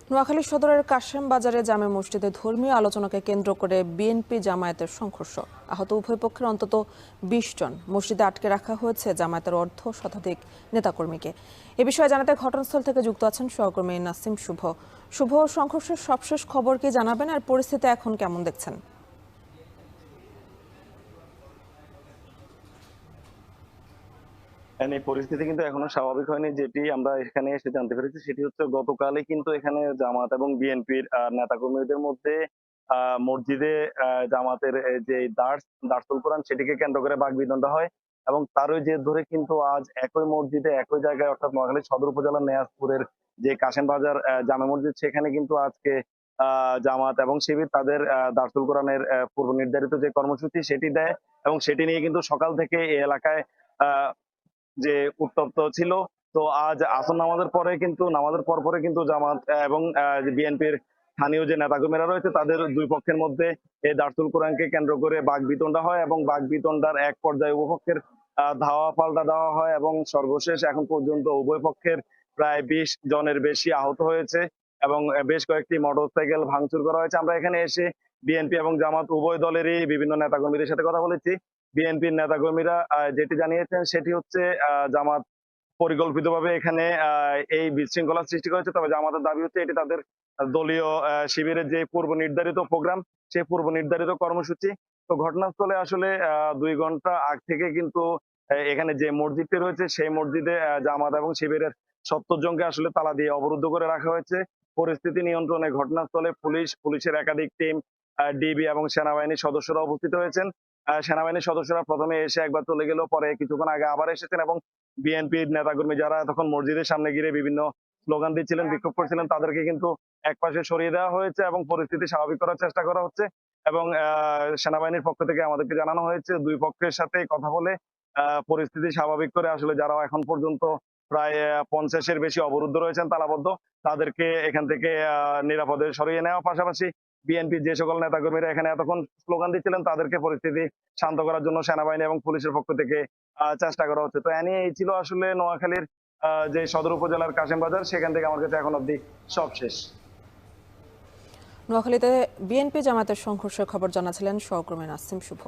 নোয়াখালী সদরের কাশেম বাজারে জামে মসজিদে ধর্মীয় আলোচনাকে কেন্দ্র করে বিএনপি জামায়াতের সংঘর্ষ। আহত উভয় পক্ষের অন্তত ২০ জন। মসজিদে আটকে রাখা হয়েছে জামায়াতের অর্ধ শতাধিক নেতাকর্মীকে। এ বিষয়ে জানাতে ঘটনাস্থল থেকে যুক্ত আছেন সহকর্মী নাসিম শুভ। শুভ, সংঘর্ষের সবশেষ খবর কি জানাবেন, আর পরিস্থিতি এখন কেমন দেখছেন? এই পরিস্থিতি কিন্তু এখনো স্বাভাবিক হয়নি। যেটি আমরা এখানে এসে জানতে পেরেছি সেটি হচ্ছে গতকালই কিন্তু এখানে জামাত এবং বিএনপির নেতাকর্মীদের মধ্যে মসজিদে জামাতের যে দারসুল কোরআন সেটিকে কেন্দ্র করে বাকবিতণ্ডা হয় এবং তারই জের ধরে কিন্তু আজ একই মসজিদে একই জায়গায় অর্থাৎ নোয়াখালী সদর উপজেলার নেয়াজপুরের যে কাশেম বাজার জামে মসজিদ সেখানে কিন্তু আজকে জামাত এবং শিবির তাদের দারসুল কোরআনের পূর্ব নির্ধারিত যে কর্মসূচি সেটি দেয় এবং সেটি নিয়ে কিন্তু সকাল থেকে এই এলাকায় আহ যে উত্তপ্ত ছিল। তো আজ আসর নামাজের পরে কিন্তু নামাজের পরে কিন্তু জামাত এবং বিএনপির স্থানীয় যে নেতাকর্মীরা রয়েছে তাদের দুই পক্ষের মধ্যে এই দারসুল কোরআনকে কেন্দ্র করে বাকবিতণ্ডা হয় এবং বাকবিতণ্ডার এক পর্যায়ে উভয় পক্ষের ধাওয়া পাল্টা দেওয়া হয় এবং সর্বশেষ এখন পর্যন্ত উভয় পক্ষের প্রায় ২০ জনের বেশি আহত হয়েছে এবং বেশ কয়েকটি মোটরসাইকেল ভাঙচুর করা হয়েছে। আমরা এখানে এসে বিএনপি এবং জামাত উভয় দলেরই বিভিন্ন নেতাকর্মীদের সাথে কথা বলেছি। বিএনপির নেতাকর্মীরা যেটি জানিয়েছেন সেটি হচ্ছে জামাত পরিকল্পিতভাবে এখানে এই বিশৃঙ্খলা সৃষ্টি করেছে। তবে জামাতের দাবি হচ্ছে এটি তাদের দলীয় শিবিরের যে পূর্ব নির্ধারিত প্রোগ্রাম, সেই পূর্ব নির্ধারিত কর্মসূচি। তো ঘটনাস্থলে আসলে ২ ঘন্টা আগ থেকে কিন্তু এখানে যে মসজিদটি রয়েছে সেই মসজিদে জামাত এবং শিবিরের ৭০ জনকে আসলে তালা দিয়ে অবরুদ্ধ করে রাখা হয়েছে। পরিস্থিতি নিয়ন্ত্রণে ঘটনাস্থলে পুলিশের একাধিক টিম, ডিবি এবং সেনাবাহিনীর সদস্যরা উপস্থিত হয়েছেন। সেনাবাহিনীর সদস্যরা প্রথমে এসে একবার চলে গেল, পরে কিছুক্ষণ আগে আবার এসেছেন এবং বিএনপির নেতাকর্মী যারা তখন মসজিদের সামনে গিয়ে বিভিন্ন স্লোগান দিচ্ছিলেন, বিক্ষোভ করছিলেন, তাদেরকে কিন্তু একপাশে সরিয়ে দেওয়া হয়েছে এবং পরিস্থিতি স্বাভাবিক করার চেষ্টা করা হচ্ছে। এবং সেনাবাহিনীর পক্ষ থেকে আমাদেরকে জানানো হয়েছে দুই পক্ষের সাথে কথা বলে পরিস্থিতি স্বাভাবিক করে আসলে যারা এখন পর্যন্ত প্রায় ৫০-এর বেশি অবরুদ্ধ রয়েছেন তালাবদ্ধ, তাদেরকে এখান থেকে নিরাপদে সরিয়ে নেওয়া, পাশাপাশি বিএনপির যে সকল নেতাকর্মীরা এখানে এতক্ষণ স্লোগান দিচ্ছিলেন তাদেরকে পরিস্থিতি শান্ত করার জন্য সেনাবাহিনী এবং পুলিশের পক্ষ থেকে চেষ্টা করা হচ্ছে। তো এই ছিল আসলে নোয়াখালীর যে সদর উপজেলার কাশেম বাজার, সেখান থেকে আমার কাছে এখন অব্দি সব শেষ। নোয়াখালীতে বিএনপি জামায়াতের সংঘর্ষের খবর জানাছিলেন সহকর্মী নাসিম শুভ।